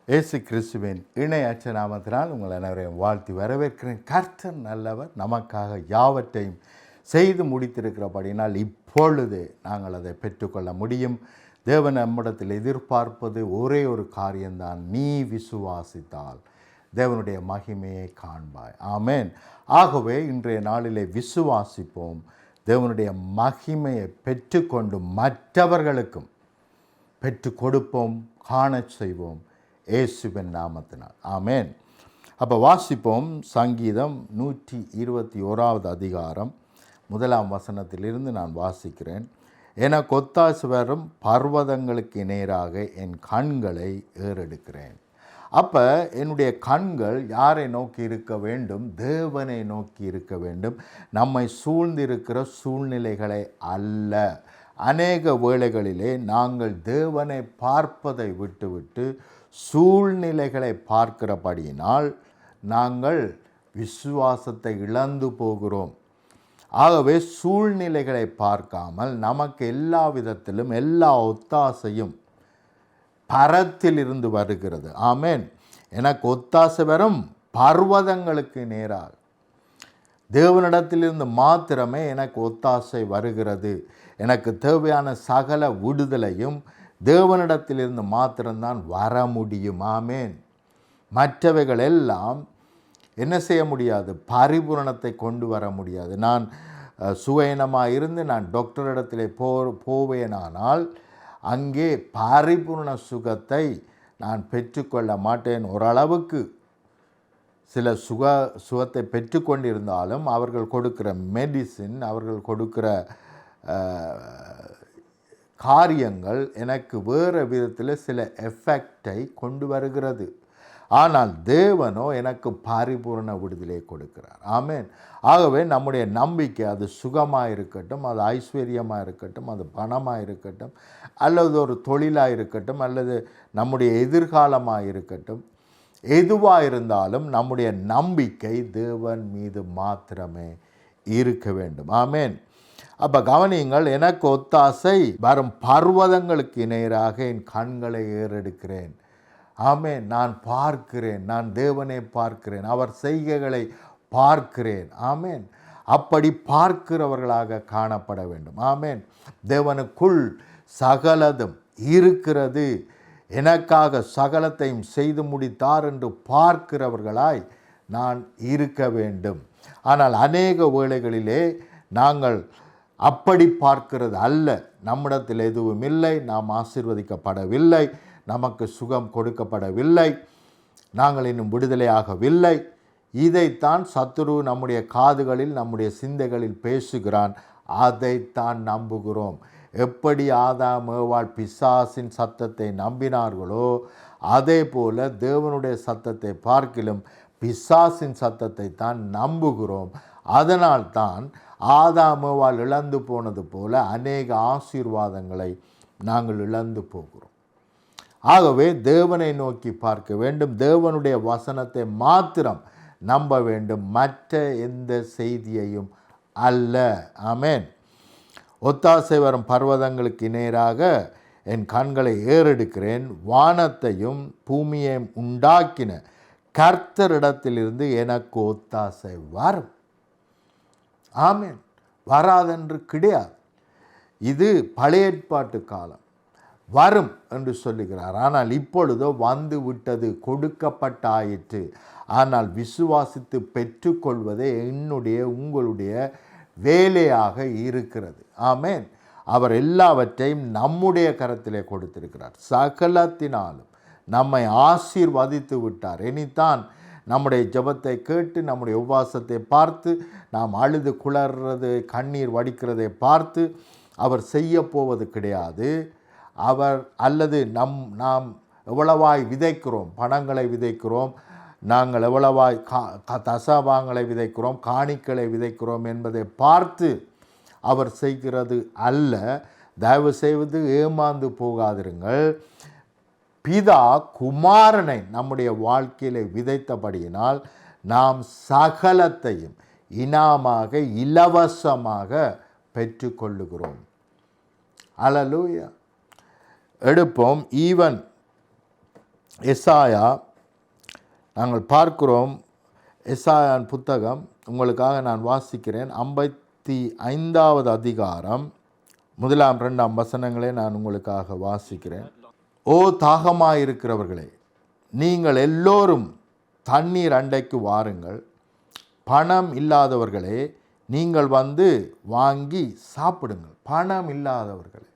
இயேசு கிறிஸ்துவின் இணையற்ற நாமத்தினால் உங்கள் அனைவரையும் வாழ்த்தி வரவேற்கிறேன். கர்த்தர் நல்லவர், நமக்காக யாவற்றையும் செய்து முடித்திருக்கிறபடினால் இப்பொழுது நாங்கள் அதை பெற்றுக்கொள்ள முடியும். தேவன் நம்மிடத்தில் எதிர்பார்ப்பது ஒரே ஒரு காரியம்தான், நீ விசுவாசித்தால் தேவனுடைய மகிமையை காண்பாய். ஆமேன். ஆகவே இன்றைய நாளிலே விசுவாசிப்போம், தேவனுடைய மகிமையை பெற்றுக்கொண்டு மற்றவர்களுக்கும் பெற்று கொடுப்போம், காண செய்வோம் இயேசுவின் நாமத்தினால். ஆமேன். அப்போ வாசிப்போம். சங்கீதம் 121 அதிகாரம் 1 வசனத்திலிருந்து நான் வாசிக்கிறேன். எனக்கு ஒத்தாசை வரும் பர்வதங்களுக்கு நேராக என் கண்களை ஏறெடுக்கிறேன். அப்போ என்னுடைய கண்கள் யாரை நோக்கி இருக்க வேண்டும்? தேவனை நோக்கி இருக்க வேண்டும். நம்மை சூழ்ந்திருக்கிற சூழ்நிலைகளை அல்ல. அநேக வேளைகளிலே நாங்கள் தேவனை பார்ப்பதை விட்டுவிட்டு சூழ்நிலைகளை பார்க்கிறபடியினால் நாங்கள் விசுவாசத்தை இழந்து போகிறோம். ஆகவே சூழ்நிலைகளை பார்க்காமல் நமக்கு எல்லா விதத்திலும் எல்லா ஒத்தாசையும் பரத்திலிருந்து வருகிறது. ஆமேன். எனக்கு ஒத்தாசை வரும் பர்வதங்களுக்கு நேராக தேவனிடத்திலிருந்து மாத்திரமே எனக்கு ஒத்தாசை வருகிறது. எனக்கு தேவையான சகல விடுதலையும் தேவனிடத்திலிருந்து மாத்திரம்தான் வர முடியும். ஆமேன். மற்றவைகள் எல்லாம் என்ன செய்ய முடியாது? பரிபூரணத்தை கொண்டு வர முடியாது. நான் சுயநமாக இருந்து நான் டாக்டரிடத்திலே போவேனானால் அங்கே பரிபூர்ண சுகத்தை நான் பெற்றுக்கொள்ள மாட்டேன். ஓரளவுக்கு சில சுகத்தை பெற்றுக்கொண்டிருந்தாலும் அவர்கள் கொடுக்கிற மெடிசின், அவர்கள் கொடுக்கிற காரியங்கள் எனக்கு வேறு விதத்தில் சில எஃபெக்டை கொண்டு வருகிறது. ஆனால் தேவனோ எனக்கு பரிபூர்ண விடுதலை கொடுக்கிறார். ஆமேன். ஆகவே நம்முடைய நம்பிக்கை, அது சுகமாக இருக்கட்டும், அது ஐஸ்வர்யமாக இருக்கட்டும், அது பணமாக இருக்கட்டும், அல்லது ஒரு தொழிலாக இருக்கட்டும், அல்லது நம்முடைய எதிர்காலமாக இருக்கட்டும், எதுவாக இருந்தாலும் நம்முடைய நம்பிக்கை தேவன் மீது மாத்திரமே இருக்க வேண்டும். ஆமேன். அப்போ கவனியுங்கள், எனக்கு ஒத்தாசை வரும் பர்வதங்களுக்கு நேராக என் கண்களை ஏறெடுக்கிறேன். ஆமேன். நான் பார்க்கிறேன், நான் தேவனை பார்க்கிறேன், அவர் செய்கைகளை பார்க்கிறேன். ஆமேன். அப்படி பார்க்கிறவர்களாக காணப்பட வேண்டும். ஆமேன். தேவனுக்குள் சகலதும் இருக்கிறது, எனக்காக சகலத்தையும் செய்து முடித்தார் என்று பார்க்கிறவர்களாய் நான் இருக்க வேண்டும். ஆனால் அநேக வேளைகளிலே நாங்கள் அப்படி பார்க்கிறது அல்ல. நம்மிடத்தில் எதுவும் இல்லை, நாம் ஆசீர்வதிக்கப்படவில்லை, நமக்கு சுகம் கொடுக்கப்படவில்லை, நாங்கள் இன்னும் விடுதலையாகவில்லை. இதைத்தான் சத்துரு நம்முடைய காதுகளில், நம்முடைய சிந்தைகளில் பேசுகிறான். அதைத்தான் நம்புகிறோம். எப்படி ஆதாம் ஏவாள் பிசாசின் சத்தத்தை நம்பினார்களோ அதே போல தேவனுடைய சத்தத்தை பார்க்கிலும் பிசாசின் சத்தத்தை தான் நம்புகிறோம். அதனால்தான் ஆதாம் ஏவாள் இழந்து போனது போல அநேக ஆசீர்வாதங்களை நாங்கள் இழந்து போகிறோம். ஆகவே தேவனை நோக்கி பார்க்க வேண்டும், தேவனுடைய வசனத்தை மாத்திரம் நம்ப வேண்டும், மற்ற எந்த செய்தியையும் அல்ல. ஆமேன். ஒத்தாசை வரும் பர்வதங்களுக்கு நேராக என் கண்களை ஏறெடுக்கிறேன். வானத்தையும் பூமியையும் உண்டாக்கின கர்த்தரிடத்திலிருந்து எனக்கு ஒத்தாசை வரும். ஆமேன். வராதென்று கிடையாது. இது பழைய ஏற்பாட்டு காலம். வரும் என்று சொல்லுகிறார். ஆனால் இப்பொழுதோ வந்து விட்டது, கொடுக்கப்பட்டாயிற்று. ஆனால் விசுவாசித்து பெற்றுக்கொள்வதே என்னுடைய உங்களுடைய வேலையாக இருக்கிறது. ஆமேன். அவர் எல்லாவற்றையும் நம்முடைய கரத்திலே கொடுத்திருக்கிறார். சகலத்தினாலும் நம்மை ஆசீர்வதித்து விட்டார். இனித்தான் நம்முடைய ஜெபத்தை கேட்டு, நம்முடைய உபவாசத்தை பார்த்து, நாம் அழுது குளறது, கண்ணீர் வடிக்கிறதை பார்த்து அவர் செய்ய போவது கிடையாது. அவர் அல்லது நாம் எவ்வளவாய் விதைக்கிறோம், பணங்களை விதைக்கிறோம், நாங்கள் எவ்வளவாய் தசவாங்களை விதைக்கிறோம், காணிக்களை விதைக்கிறோம் என்பதை பார்த்து அவர் செய்கிறது அல்ல. தயவு செய்வது ஏமாந்து போகாதிருங்கள். பிதா குமாரனை நம்முடைய வாழ்க்கையில் விதைத்தபடியினால் நாம் சகலத்தையும் இனாமாக இலவசமாக பெற்றுக்கொள்ளுகிறோம். அல்லேலூயா. எடுப்போம். ஈவன் எசாயா நாங்கள் பார்க்கிறோம். எசாயான் புத்தகம் உங்களுக்காக நான் வாசிக்கிறேன். 55வது அதிகாரம் 1-2 வசனங்களே நான் உங்களுக்காக வாசிக்கிறேன். ஓ தாகமாயிருக்கிறவர்களே, நீங்கள் எல்லோரும் தண்ணீர் அண்டைக்கு வாருங்கள். பணம் இல்லாதவர்களே, நீங்கள் வந்து வாங்கி சாப்பிடுங்கள். பணம் இல்லாதவர்களே,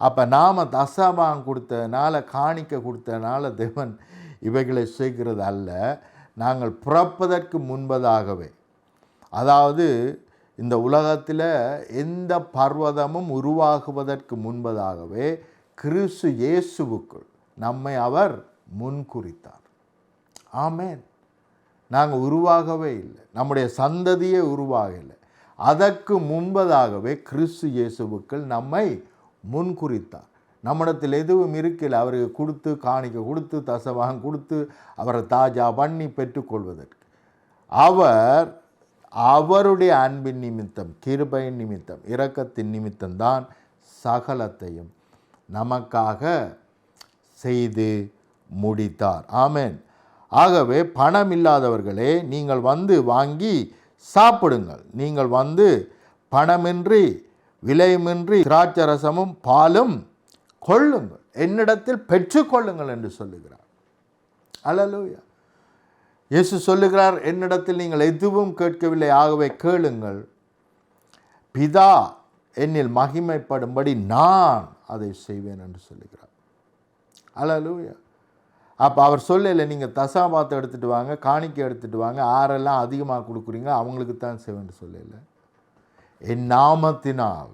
அப்போ நாம் தசமாம் கொடுத்ததுனால, காணிக்க கொடுத்ததுனால தேவன் இவைகளை செய்கிறது அல்ல. நாங்கள் பிறப்பதற்கு முன்பதாகவே, அதாவது இந்த உலகத்தில் எந்த பர்வதமும் உருவாகுவதற்கு முன்பதாகவே கிறிஸ்து இயேசுவுக்குள் நம்மை அவர் முன்குறித்தார். ஆமென். நாங்கள் உருவாகவே இல்லை, நம்முடைய சந்ததியே உருவாகலை. அதற்கு முன்பதாகவே கிறிஸ்து இயேசுவுக்குள் நம்மை முன்குறித்தார். நம்மிடத்தில் எதுவும் இருக்கல, அவருக்கு கொடுத்து காணிக்க கொடுத்து தசவாகம் கொடுத்து அவரை தாஜா பண்ணி பெற்றுக்கொள்வதற்கு. அவர் அவருடைய அன்பின் நிமித்தம், கிருபையின் நிமித்தம், இரக்கத்தின் நிமித்தம்தான் சகலத்தையும் நமக்காக செய்து முடித்தார். ஆமென். ஆகவே பணம் இல்லாதவர்களே, நீங்கள் வந்து வாங்கி சாப்பிடுங்கள். நீங்கள் வந்து பணமின்றி விலையுமின்றி திராட்சரசமும் பாலும் கொள்ளுங்கள், என்னிடத்தில் பெற்றுக்கொள்ளுங்கள் என்று சொல்லுகிறார். அல்லேலூயா. இயேசு சொல்லுகிறார், என்னிடத்தில் நீங்கள் எதுவும் கேட்கவில்லை, ஆகவே கேளுங்கள், பிதா என்னில் மகிமைப்படும்படி நான் அதை செய்வேன் என்று சொல்லுகிறார். அல்லேலூயா. அப்போ அவர் சொல்லலை, நீங்கள் தசாபாத்தை எடுத்துகிட்டு வாங்க, காணிக்கை எடுத்துகிட்டு வாங்க, ஆரெல்லாம் அதிகமாக கொடுக்குறீங்க அவங்களுக்கு தான் செய்வேன்னு சொல்லலை. என் நாமத்தினால்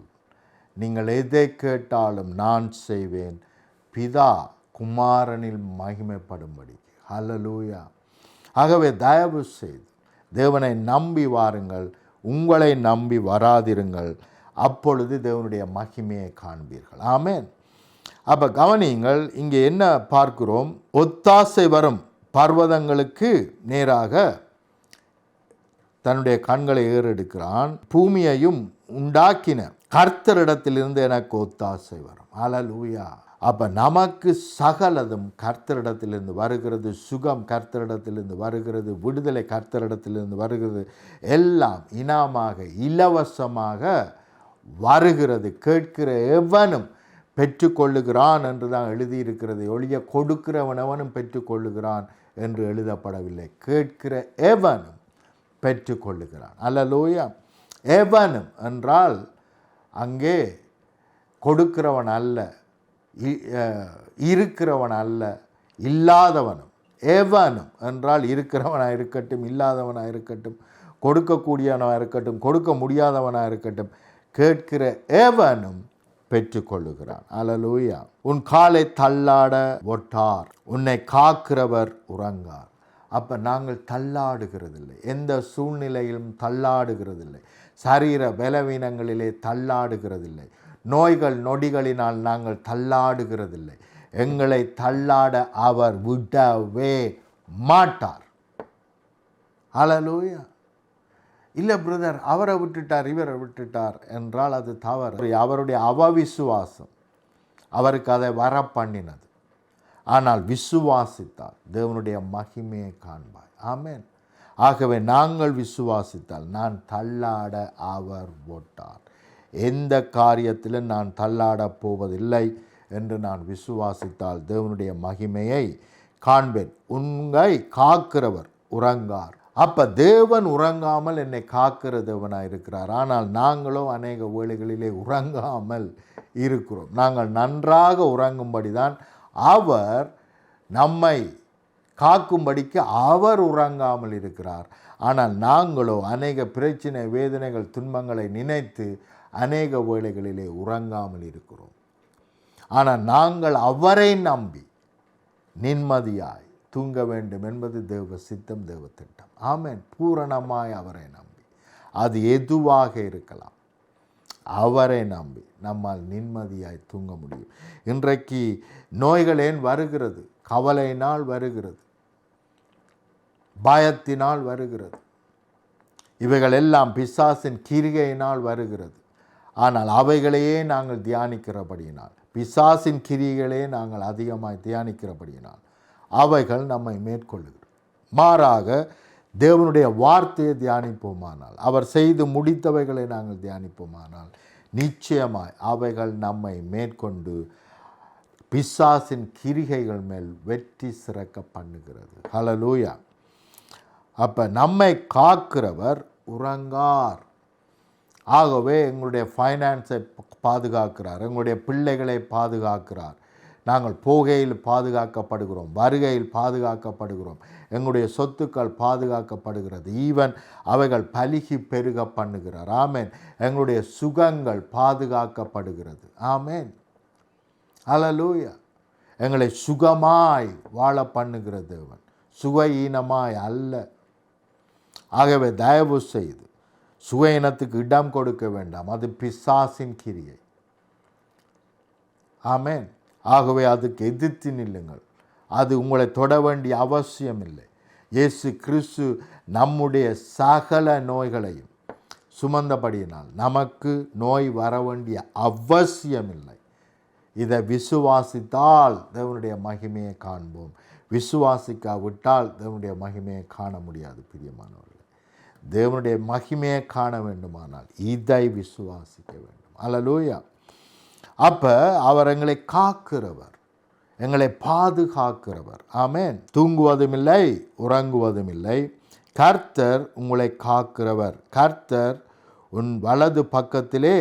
நீங்கள் எதை கேட்டாலும் நான் செய்வேன், பிதா குமாரனில் மகிமைப்படும்படி. ஹல்லேலூயா. ஆகவே தயவு செய்து தேவனை நம்பி வாருங்கள், உங்களை நம்பி வராதிருங்கள், அப்பொழுது தேவனுடைய மகிமையை காண்பீர்கள். ஆமென். அப்போ கவனியுங்கள், இங்கே என்ன பார்க்கிறோம்? ஒத்தாசை வரும் பர்வதங்களுக்கு நேராக தன்னுடைய கண்களை ஏறெடுக்கிறான். பூமியையும் உண்டாக்கின கர்த்தரிடத்திலிருந்து எனக்கு ஒத்தாசை வரும். அல்லேலூயா. அப்போ நமக்கு சகலதும் கர்த்தரிடத்திலிருந்து வருகிறது. சுகம் கர்த்தரிடத்திலிருந்து வருகிறது, விடுதலை கர்த்தரிடத்திலிருந்து வருகிறது, எல்லாம் இனாமாக இலவசமாக வருகிறது. கேட்கிற எவனும் பெற்றுக்கொள்ளுகிறான் என்று தான் எழுதியிருக்கிறது. ஒழிய கொடுக்கிறவனவனும் பெற்றுக்கொள்ளுகிறான் என்று எழுதப்படவில்லை. கேட்கிற எவனும் பெற்றுக்கொள்ளுகிறான். அல்லேலூயா. எவனும் என்றால் அங்கே கொடுக்கிறவன் அல்ல, இருக்கிறவன் அல்ல, இல்லாதவனும். எவனும் என்றால் இருக்கிறவனாக இருக்கட்டும், இல்லாதவனாக இருக்கட்டும், கொடுக்கக்கூடியவனாக இருக்கட்டும், கொடுக்க முடியாதவனாக இருக்கட்டும், கேட்கிற எவனும் பெற்றுக்கொள்ளுகிறான். அல்லேலூயா. உன் காலை தள்ளாட ஒட்டார், உன்னை காக்கிறவர் உறங்கார். அப்போ நாங்கள் தள்ளாடுகிறதில்லை, எந்த சூழ்நிலையிலும் தள்ளாடுகிறதில்லை, சரீர பலவீனங்களிலே தள்ளாடுகிறதில்லை, நோய்கள் நொடிகளினால் நாங்கள் தள்ளாடுகிறதில்லை. எங்களை தள்ளாட அவர் விடவே மாட்டார். அல்லேலூயா. இல்லை பிரதர், அவரை விட்டுட்டார் இவரை விட்டுட்டார் என்றால் அது தவறு. அவருடைய அவவிசுவாசம் அவருக்கு அதை வர பண்ணினது. ஆனால் விசுவாசித்தால் தேவனுடைய மகிமையை காண்பாய். ஆமென். ஆகவே நாங்கள் விசுவாசித்தால் நான் தள்ளாட அவர் போட்டார், எந்த காரியத்திலும் நான் தள்ளாடப் போவதில்லை என்று நான் விசுவாசித்தால் தேவனுடைய மகிமையை காண்பேன். உங்களை காக்கிறவர் உறங்கார். அப்போ தேவன் உறங்காமல் என்னை காக்கிற தேவனாக இருக்கிறார். ஆனால் நாங்களோ அநேக வேளைகளிலே உறங்காமல் இருக்கிறோம். நாங்கள் நன்றாக உறங்கும்படி தான் அவர் நம்மை காக்கும்படிக்கு அவர் உறங்காமல் இருக்கிறார். ஆனால் நாங்களோ அநேக பிரச்சனை, வேதனைகள், துன்பங்களை நினைத்து அநேக வேளைகளிலே உறங்காமல் இருக்கிறோம். ஆனால் நாங்கள் அவரை நம்பி நிம்மதியாய் தூங்க வேண்டும் என்பது தேவ சித்தம், தேவ திட்டம். ஆமென். பூரணமாய் அவரை நம்பி, அது எதுவாக இருக்கலாம், அவரை நம்பி நம்மால் நிம்மதியாய் தூங்க முடியும். இன்றைக்கு நோய்கள் ஏன் வருகிறது? கவலையினால் வருகிறது, பயத்தினால் வருகிறது. இவைகள் எல்லாம் பிசாசின் கிரிகையினால் வருகிறது. ஆனால் அவைகளையே நாங்கள் தியானிக்கிறபடியினால், பிசாசின் கிரிகளே நாங்கள் அதிகமாய் தியானிக்கிறபடியினால் அவைகள் நம்மை மேற்கொள்ளுகிறது. மாறாக தேவனுடைய வார்த்தையை தியானிப்போமானால், அவர் செய்து முடித்தவைகளை நாங்கள் தியானிப்போமானால், நிச்சயமாய் அவைகள் நம்மை மேற்கொண்டு பிசாசின் கிரிகைகள் மேல் வெற்றி சிறக்க பண்ணுகிறது. ஹல்லேலூயா. அப்போ நம்மை காக்கிறவர் உறங்கார். ஆகவே எங்களுடைய ஃபைனான்ஸை பாதுகாக்கிறார், எங்களுடைய பிள்ளைகளை பாதுகாக்கிறார். நாங்கள் போகையில் பாதுகாக்கப்படுகிறோம், வருகையில் பாதுகாக்கப்படுகிறோம், எங்களுடைய சொத்துக்கள் பாதுகாக்கப்படுகிறது. ஈவன் அவைகள் பலுகி பெருக பண்ணுகிறார். ஆமேன். எங்களுடைய சுகங்கள் பாதுகாக்கப்படுகிறது. ஆமேன். ஹல்லேலூயா. எங்களை சுகமாய் வாழ பண்ணுகிற தேவன், சுகஈனமாய் அல்ல. ஆகவே தயவு செய்து சுகஈனத்துக்கு இடம் கொடுக்க வேண்டாம். அது பிசாசின் கிரியை. ஆமேன். ஆகவே அதுக்கு எதிர்த்து நில்லுங்கள். அது உங்களை தொட வேண்டிய அவசியம் இல்லை. இயேசு கிறிஸ்து நம்முடைய சகல நோய்களையும் சுமந்தபடியினால் நமக்கு நோய் வர வேண்டிய அவசியம் இல்லை. இதை விசுவாசித்தால் தேவனுடைய மகிமையை காண்போம். விசுவாசிக்காவிட்டால் தேவனுடைய மகிமையை காண முடியாது. பிரியமானவர்களே, தேவனுடைய மகிமையை காண வேண்டுமானால் இதை விசுவாசிக்க வேண்டும். அல்லேலூயா. அப்போ அவர் எங்களை காக்கிறவர், எங்களை பாதுகாக்கிறவர். ஆமேன். தூங்குவதும் இல்லை, உறங்குவதும் இல்லை. கர்த்தர் உங்களை காக்கிறவர். கர்த்தர் உன் வலது பக்கத்திலே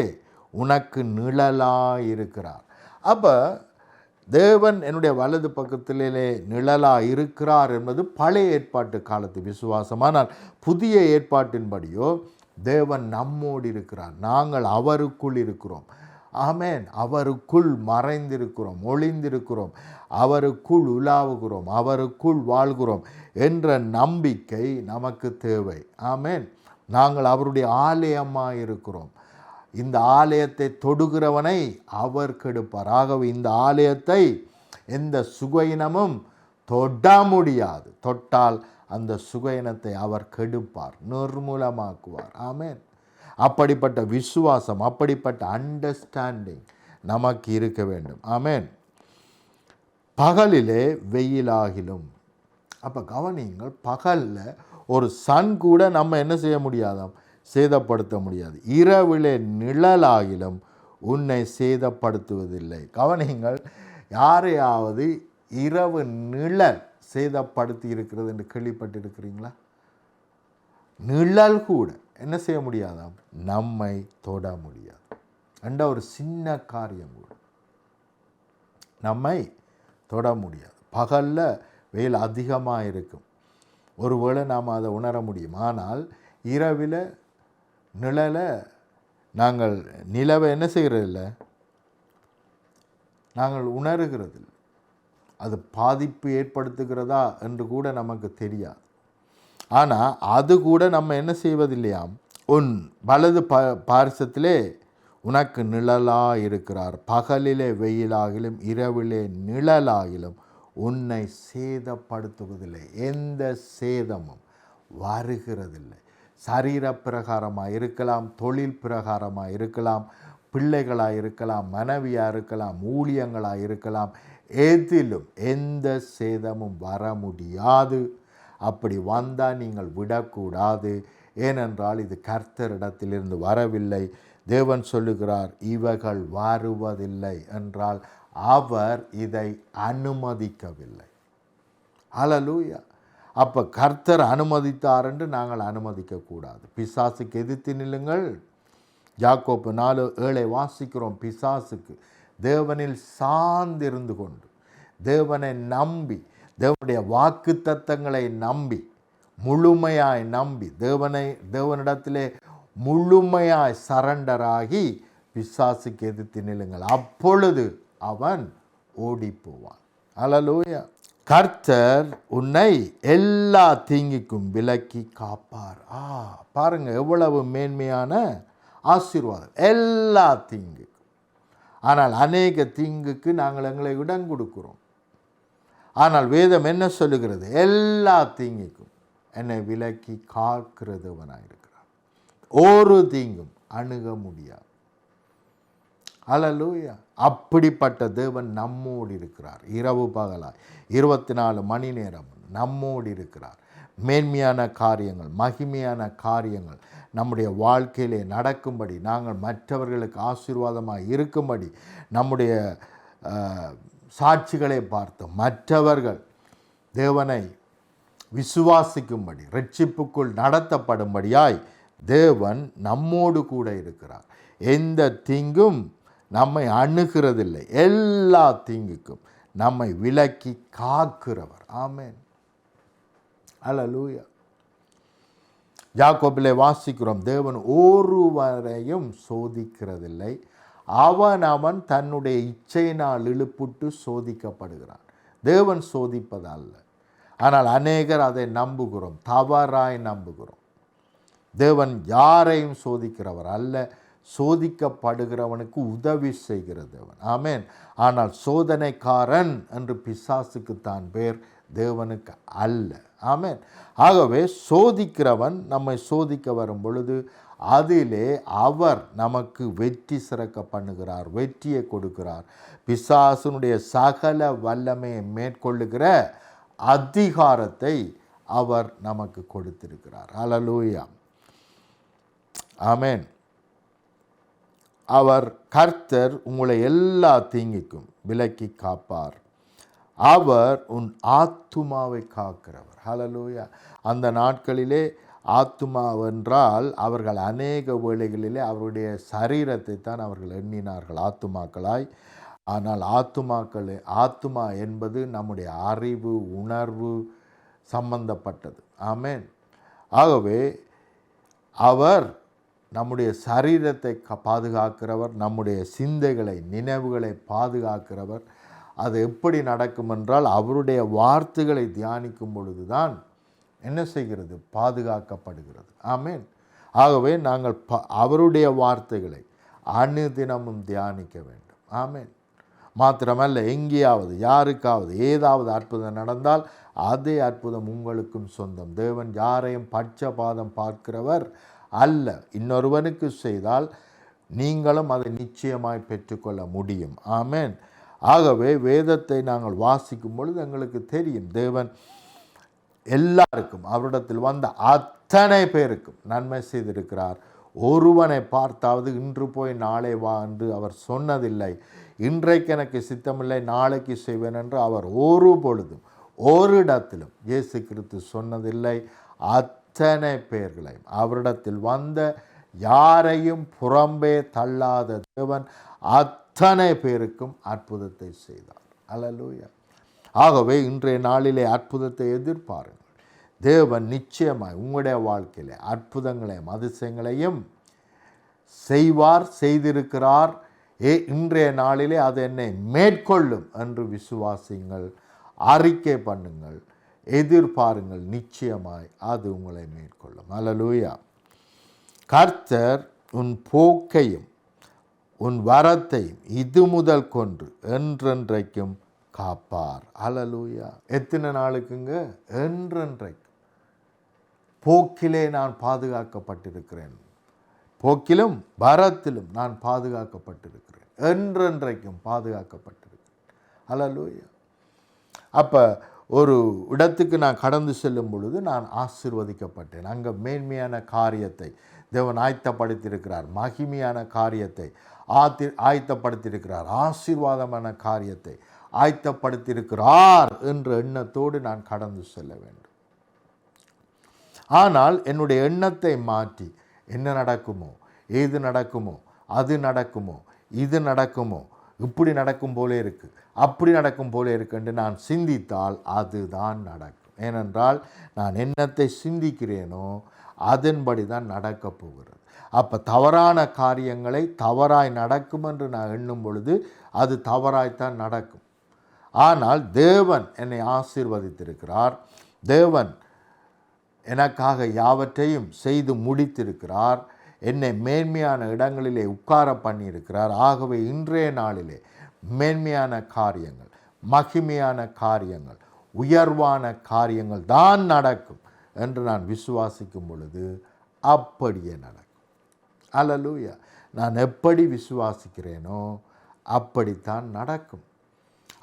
உனக்கு நிழலாயிருக்கிறார். அப்போ தேவன் என்னுடைய வலது பக்கத்திலே நிழலாக இருக்கிறார் என்பது பழைய ஏற்பாட்டு காலத்து விசுவாசம். ஆனால் புதிய ஏற்பாட்டின்படியோ தேவன் நம்மோடு இருக்கிறார், நாங்கள் அவருக்குள் இருக்கிறோம். ஆமேன். அவருக்குள் மறைந்திருக்கிறோம், ஒளிந்திருக்கிறோம், அவருக்குள் உலாவுகிறோம், அவருக்குள் வாழ்கிறோம் என்ற நம்பிக்கை நமக்கு தேவை. ஆமேன். நாங்கள் அவருடைய ஆலயமாக இருக்கிறோம். இந்த ஆலயத்தை தொடுகிறவனை அவர் கெடுப்பார். ஆகவே இந்த ஆலயத்தை எந்த சுகயினமும் தொட முடியாது. தொட்டால் அந்த சுகயினத்தை அவர் கெடுப்பார், நிர்மூலமாக்குவார். ஆமேன். அப்படிப்பட்ட விசுவாசம், அப்படிப்பட்ட அண்டர்ஸ்டாண்டிங் நமக்கு இருக்க வேண்டும். ஆமேன். பகலிலே வெயிலாகிலும். அப்போ கவனிங்கள், பகலில் ஒரு சன் கூட நம்ம என்ன செய்ய முடியாதாம், சேதப்படுத்த முடியாது. இரவிலே நிழலாகிலும் உன்னை சேதப்படுத்துவதில்லை. கவனிங்கள், யாரையாவது இரவு நிழல் சேதப்படுத்தி இருக்கிறது என்று கேள்விப்பட்டிருக்கிறீங்களா? நிழல் கூட என்ன செய்ய முடியாதாம், நம்மை தொட முடியாது. என்ற ஒரு சின்ன காரியம் கூட நம்மை தொட முடியாது. பகலில் வெயில் அதிகமாக இருக்கும், ஒருவேளை நாம் அதை உணர முடியும். ஆனால் இரவில் நிழலை நாங்கள் நிலவை என்ன செய்கிறதில்ல, நாங்கள் உணர்கிறதில்லை. அது பாதிப்பு ஏற்படுத்துகிறதா என்று கூட நமக்கு தெரியாது. ஆனால் அது கூட நம்ம என்ன செய்வதில்லையாம், உன் வலது பார்சத்திலே உனக்கு நிழலாக இருக்கிறார். பகலிலே வெயிலாகிலும் இரவிலே நிழலாகிலும் உன்னை சேதப்படுத்துவதில்லை. எந்த சேதமும் வருகிறதில்லை. சரீர பிரகாரமாக இருக்கலாம், தொழில் பிரகாரமாக இருக்கலாம், பிள்ளைகளாக இருக்கலாம், மனைவியாக இருக்கலாம், ஊழியங்களாக இருக்கலாம், எதிலும் எந்த சேதமும் வர முடியாது. அப்படி வந்தால் நீங்கள் விடக்கூடாது. ஏனென்றால் இது கர்த்தரிடத்திலிருந்து வரவில்லை. தேவன் சொல்லுகிறார், இவைகள் வருவதில்லை என்றால் அவர் இதை அனுமதிக்கவில்லை. ஹல்லேலூயா. அப்போ கர்த்தர் அனுமதித்தார் என்று நாங்கள் அனுமதிக்கக்கூடாது. பிசாசுக்கு எதிர்த்து நில்லுங்கள். யாக்கோப்பு 4:7 வாசிக்கிறோம். பிசாசுக்கு தேவனில் சார்ந்திருந்து கொண்டு, தேவனை நம்பி, தேவனுடைய வாக்கு தத்தங்களை நம்பி, முழுமையாய் நம்பி, தேவனிடத்திலே முழுமையாய் சரண்டராகி பிசாசுக்கு எதிர்த்து நில்லுங்கள். அப்பொழுது அவன் ஓடி போவான். ஹல்லேலூயா. கர்த்தர் உன்னை எல்லா தீங்குக்கும் விலக்கி காப்பார். பாருங்க, எவ்வளவு மேன்மையான ஆசீர்வாதம். எல்லா தீங்குக்கும். ஆனால் அநேக தீங்குக்கு நாங்கள் எங்களை இடம் கொடுக்கிறோம். ஆனால் வேதம் என்ன சொல்லுகிறது? எல்லா தீங்குக்கும் என்னை விலக்கி காக்கிறதவனாயிருக்கிறார். ஒரு தீங்கும் அணுக முடியாது. அல்லேலூயா. அப்படிப்பட்ட தேவன் நம்மோடு இருக்கிறார். இரவு பகலாய் 24 மணி நேரம் நம்மோடு இருக்கிறார். மேன்மையான காரியங்கள், மகிமையான காரியங்கள் நம்முடைய வாழ்க்கையிலே நடக்கும்படி, நாங்கள் மற்றவர்களுக்கு ஆசீர்வாதமாக இருக்கும்படி, நம்முடைய சாட்சிகளை பார்த்து மற்றவர்கள் தேவனை விசுவாசிக்கும்படி, இரட்சிப்புக்குள் நடத்தப்படும்படியாய் தேவன் நம்மோடு கூட இருக்கிறார். எந்த தீங்கும் நம்மை அணுகிறதில்லை. எல்லா தீங்குக்கும் நம்மை விலக்கி காக்கிறவர். ஆமென். அல்லேலூயா. யாக்கோபிலே வாசிக்கிறோம், தேவன் ஒருவரையும் சோதிக்கிறதில்லை, அவன் தன்னுடைய இச்சையினால் இழுப்புட்டு சோதிக்கப்படுகிறான். தேவன் சோதிப்பதல்ல. ஆனால் அநேகர் அதை நம்புகிறோம், தவறாய் நம்புகிறோம். தேவன் யாரையும் சோதிக்கிறவர் அல்ல, சோதிக்கப்படுகிறவனுக்கு உதவி செய்கிற தேவன். ஆமென். ஆனால் சோதனைக்காரன் என்று பிசாசுக்குத்தான் பேர், தேவனுக்கு அல்ல. ஆமென். ஆகவே சோதிக்கிறவன் நம்மை சோதிக்க வரும் பொழுது அதிலே அவர் நமக்கு வெற்றி சிறக்க பண்ணுகிறார், வெற்றியை கொடுக்கிறார். பிசாசுனுடைய சகல வல்லமையை மேற்கொள்ளுகிற அதிகாரத்தை அவர் நமக்கு கொடுத்திருக்கிறார். அல்லேலூயா. ஆமென். அவர் கர்த்தர் உங்களை எல்லா தீங்குக்கும் விலக்கி காப்பார். அவர் உன் ஆத்துமாவை காக்கிறவர். ஹல்லேலூயா. அந்த நாட்களிலே ஆத்துமாவென்றால் அவர்கள் அநேக வேளைகளிலே அவருடைய சரீரத்தை தான் அவர்கள் எண்ணினார்கள் ஆத்துமாக்களாய். ஆனால் ஆத்துமா என்பது நம்முடைய அறிவு, உணர்வு சம்பந்தப்பட்டது. ஆமென். ஆகவே அவர் நம்முடைய சரீரத்தை பாதுகாக்கிறவர், நம்முடைய சிந்தைகளை, நினைவுகளை பாதுகாக்கிறவர். அது எப்படி நடக்கும் என்றால் அவருடைய வார்த்தைகளை தியானிக்கும் பொழுது தான் என்ன செய்கிறது? பாதுகாக்கப்படுகிறது. ஆமென். ஆகவே நாங்கள் அவருடைய வார்த்தைகளை அனுதினமும் தியானிக்க வேண்டும். ஆமென். மாத்திரமல்ல, எங்கேயாவது யாருக்காவது ஏதாவது அற்புதம் நடந்தால் அதே அற்புதம் உங்களுக்கும் சொந்தம். தேவன் யாரையும் பட்சபாதம் பார்க்கிறவர் அல்ல. இன்னொருவனுக்கு செய்தால் நீங்களும் அதை நிச்சயமாய் பெற்றுக்கொள்ள முடியும். ஆமென். ஆகவே வேதத்தை நாங்கள் வாசிக்கும் பொழுது எங்களுக்கு தெரியும், தேவன் எல்லாருக்கும், அவரிடத்தில் வந்த அத்தனை பேருக்கும் நன்மை செய்திருக்கிறார். ஒருவனை பார்த்தாவது இன்று போய் நாளை வா என்று அவர் சொன்னதில்லை. இன்றைக்கு எனக்கு சித்தமில்லை, நாளைக்கு செய்வேன் என்று அவர் ஒரு பொழுதும் ஒரு இடத்திலும் இயேசு கிறிஸ்து சொன்னதில்லை. அத்தனை பேர்களையும் அவரிடத்தில் வந்த யாரையும் புறம்பே தள்ளாத தேவன் அத்தனை பேருக்கும் அற்புதத்தை செய்தார். அல்லேலூயா. ஆகவே இன்றைய நாளிலே அற்புதத்தை எதிர்பாருங்கள். தேவன் நிச்சயமாய் உங்களுடைய வாழ்க்கையிலே அற்புதங்களையும் அதிசயங்களையும் செய்வார், செய்திருக்கிறார். இன்றைய நாளிலே அது என்னை மேற்கொள்ளும் என்று விசுவாசிங்கள், அறிக்கை பண்ணுங்கள், எதிர்பாருங்கள். நிச்சயமாய் அது உங்களை மேற்கொள்ளும். அல்லேலூயா. கர்த்தர் உன் போக்கையும் உன் வரத்தையும் இது முதல் கொண்டு என்றென்றைக்கும் காப்பார். அல்லேலூயா. எத்தனை நாளுக்குங்க? என்றென்றைக்கும். போக்கிலே நான் பாதுகாக்கப்பட்டிருக்கிறேன், போக்கிலும் வரத்திலும் நான் பாதுகாக்கப்பட்டிருக்கிறேன், என்றென்றைக்கும் பாதுகாக்கப்பட்டிருக்கிறேன். அல்லேலூயா. அப்போ ஒரு இடத்துக்கு நான் கடந்து செல்லும் பொழுது நான் ஆசீர்வதிக்கப்பட்டேன். அங்கே மேன்மையான காரியத்தை தேவன் ஆயத்தப்படுத்தியிருக்கிறார், மகிமையான காரியத்தை ஆயத்தப்படுத்தியிருக்கிறார், ஆசீர்வாதமான காரியத்தை ஆயத்தப்படுத்தியிருக்கிறார் என்ற எண்ணத்தோடு நான் கடந்து செல்ல வேண்டும். ஆனால் என்னுடைய எண்ணத்தை மாற்றி என்ன நடக்குமோ, ஏது நடக்குமோ, அது நடக்குமோ, இது நடக்குமோ, இப்படி நடக்கும் போலே இருக்குது, அப்படி நடக்கும் போலே இருக்குன்னு நான் சிந்தித்தால் அதுதான் நடக்கும். ஏனென்றால் நான் என்னத்தை சிந்திக்கிறேனோ அதன்படி தான் நடக்கப் போகிறது. அப்போ தவறான காரியங்களை தவறாய் நடக்கும் என்று நான் எண்ணும் பொழுது அது தவறாய்த்தான் நடக்கும். ஆனால் தேவன் என்னை ஆசீர்வதித்திருக்கிறார், தேவன் எனக்காக யாவற்றையும் செய்து முடித்திருக்கிறார், என்னை மேன்மையான இடங்களிலே உட்கார பண்ணியிருக்கிறார். ஆகவே இன்றைய நாளிலே மேன்மையான காரியங்கள், மகிமையான காரியங்கள், உயர்வான காரியங்கள் தான் நடக்கும் என்று நான் விசுவாசிக்கும் பொழுது அப்படியே நடக்கும். அல்லேலூயா. நான் எப்படி விசுவாசிக்கிறேனோ அப்படித்தான் நடக்கும்.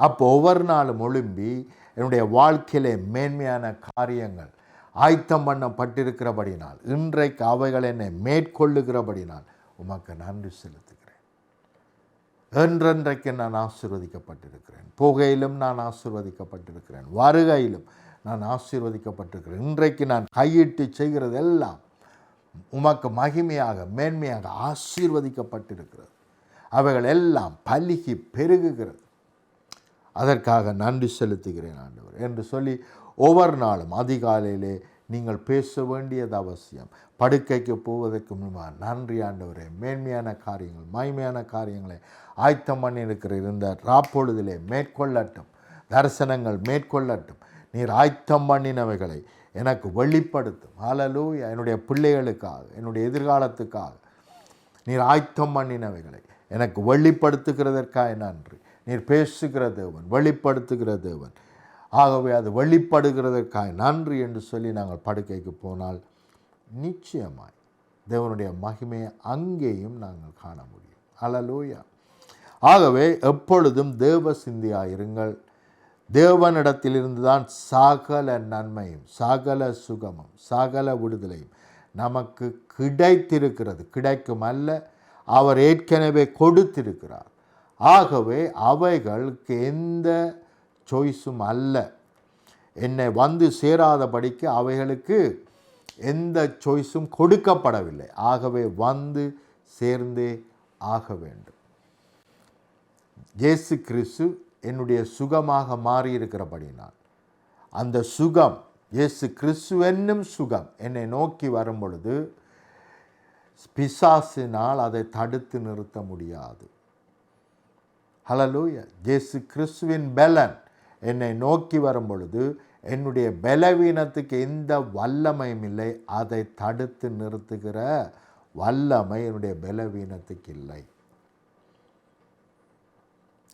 அப்போ ஒவ்வொரு நாளும் ஒழும்பி என்னுடைய வாழ்க்கையிலே மேன்மையான காரியங்கள் ஆயத்தம் பண்ணப்பட்டிருக்கிறபடினால், இன்றைக்கு அவைகள் என்னை மேற்கொள்ளுகிறபடினால் உமக்கு நன்றி செலுத்துகிறேன். என்றென்றைக்கு நான் ஆசீர்வதிக்கப்பட்டிருக்கிறேன். போகையிலும் நான் ஆசீர்வதிக்கப்பட்டிருக்கிறேன், வருகையிலும் நான் ஆசீர்வதிக்கப்பட்டிருக்கிறேன். இன்றைக்கு நான் கையிட்டு செய்கிறது எல்லாம் உமக்கு மகிமையாக மேன்மையாக ஆசீர்வதிக்கப்பட்டிருக்கிறது. அவைகள் எல்லாம் பலுகி பெருகுகிறது. அதற்காக நன்றி செலுத்துகிறேன் ஆண்டவர் என்று சொல்லி ஒவ்வொரு நாளும் அதிகாலையிலே நீங்கள் பேச வேண்டியது அவசியம். படுக்கைக்கு போவதற்கு முன்பாக நன்றி ஆண்டவரே, மேன்மையான காரியங்கள் மகிமையான காரியங்களை ஆயத்தம் பண்ணியிருக்கிற இந்த ராப்பொழுதிலே மேற்கொள்ளட்டும், தரிசனங்கள் மேற்கொள்ளட்டும். நீர் ஆயத்தம் பண்ணினவைகளை எனக்கு வெளிப்படுத்தும். ஹல்லேலூயா. என்னுடைய பிள்ளைகளுக்காக, என்னுடைய எதிர்காலத்துக்காக நீர் ஆயத்தம் பண்ணினவைகளை எனக்கு வெளிப்படுத்துகிறதற்காக நன்றி. நீர் பேசுகிற தேவன், வெளிப்படுத்துகிற தேவன். ஆகவே அது வெளிப்படுகிறதற்காக நன்றி என்று சொல்லி நாங்கள் படுக்கைக்கு போனால் நிச்சயமாய் தேவனுடைய மகிமையை அங்கேயும் நாங்கள் காண முடியும். ஹல்லேலூயா. ஆகவே எப்பொழுதும் தேவ சிந்தியாயிருங்கள். தேவனிடத்திலிருந்து தான் சகல நன்மையும் சகல சுகமும் சகல விடுதலையும் நமக்கு கிடைத்திருக்கிறது. கிடைக்கும் அல்ல, அவர் ஏற்கனவே கொடுத்திருக்கிறார். ஆகவே அவைகளுக்கு எந்த சாய்ஸும் அல்ல. என்னை வந்து சேராதபடிக்கு அவைகளுக்கு எந்த சாய்ஸும் கொடுக்கப்படவில்லை. ஆகவே வந்து சேர்ந்தே ஆக வேண்டும். இயேசு கிறிஸ்து என்னுடைய சுகமாக மாறியிருக்கிறபடினால் அந்த சுகம், இயேசு கிறிஸ்து என்னும் சுகம் என்னை நோக்கி வரும் பொழுது பிசாசினால் அதை தடுத்து நிறுத்த முடியாது. ஹல்லேலூயா. இயேசு கிறிஸ்துவின் பலன் என்னை நோக்கி வரும் பொழுது என்னுடைய பலவீனத்துக்கு எந்த வல்லமையும் இல்லை. அதை தடுத்து நிறுத்துகிற வல்லமை என்னுடைய பலவீனத்துக்கு இல்லை.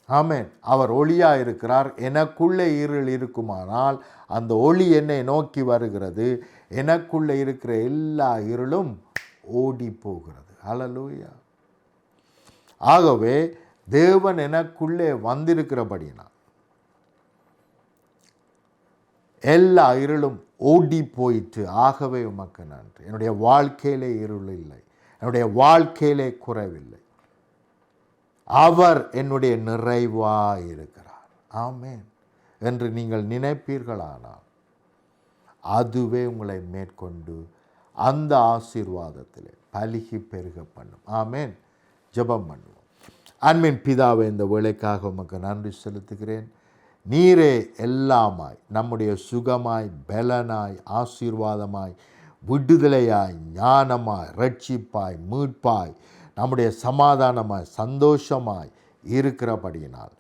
ஆமென். அவர் ஒளியாக இருக்கிறார். எனக்குள்ளே இருள் இருக்குமானால் அந்த ஒளி என்னை நோக்கி வருகிறது. எனக்குள்ளே இருக்கிற எல்லா இருளும் ஓடி போகிறது. ஹல்லேலூயா. ஆகவே தேவன் எனக்குள்ளே வந்திருக்கிறபடினால் எல்லா இருளும் ஓடி போயிட்டு. ஆகவே உமக்கு நன்றி. என்னுடைய வாழ்க்கையிலே இருள் இல்லை, என்னுடைய வாழ்க்கையிலே குறைவில்லை. அவர் என்னுடைய நிறைவாக இருக்கிறார். ஆமென் என்று நீங்கள் நினைப்பீர்களானால் அதுவே உங்களை மேற்கொண்டு அந்த ஆசீர்வாதத்திலே பலுகி பெருக பண்ணும். ஆமென். ஜெபம் பண்ணுவோம். அன்பின் பிதாவே, இந்த வேளைக்காக உமக்கு நன்றி செலுத்துகிறேன். நீரே எல்லாமாய், நம்முடைய சுகமாய், பலனாய், ஆசீர்வாதமாய், விடுதலையாய், ஞானமாய், ரட்சிப்பாய், மீட்பாய், நம்முடைய சமாதானமாய், சந்தோஷமாய் இருக்கிறபடியினால்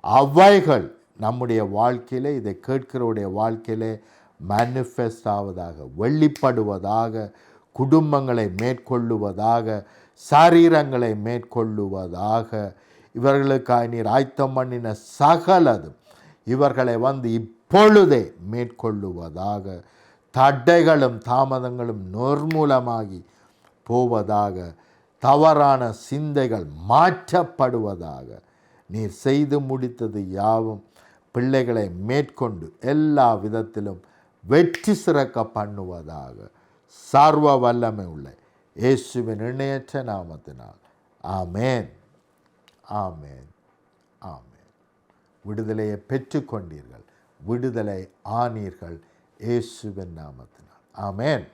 அவைகள் நம்முடைய வாழ்க்கையிலே, இதை கேட்கிறவருடைய வாழ்க்கையிலே மேனிஃபெஸ்ட் ஆவதாக, வெளிப்படுவதாக, குடும்பங்களை மேற்கொள்ளுவதாக, சரீரங்களை மேற்கொள்ளுவதாக. இவர்களுக்காக நீர் ஆயத்தம் பண்ணின சகலதும் இவர்களை வந்து இப்பொழுதே மேற்கொள்ளுவதாக. தடைகளும் தாமதங்களும் நிர்மூலமாகி போவதாக. தவறான சிந்தைகள் மாற்றப்படுவதாக. நீர் செய்து முடித்தது யாவும் பிள்ளைகளை மேற்கொண்டு எல்லா விதத்திலும் வெற்றி சிறக்க பண்ணுவதாக. சர்வ வல்லமை உள்ள இயேசுவின் இணையற்ற நாமத்தினால் ஆமேன், ஆமேன், ஆமேன். விடுதலையை பெற்றுக்கொண்டீர்கள், விடுதலை ஆனீர்கள் இயேசுவின் நாமத்தினால். ஆமேன்.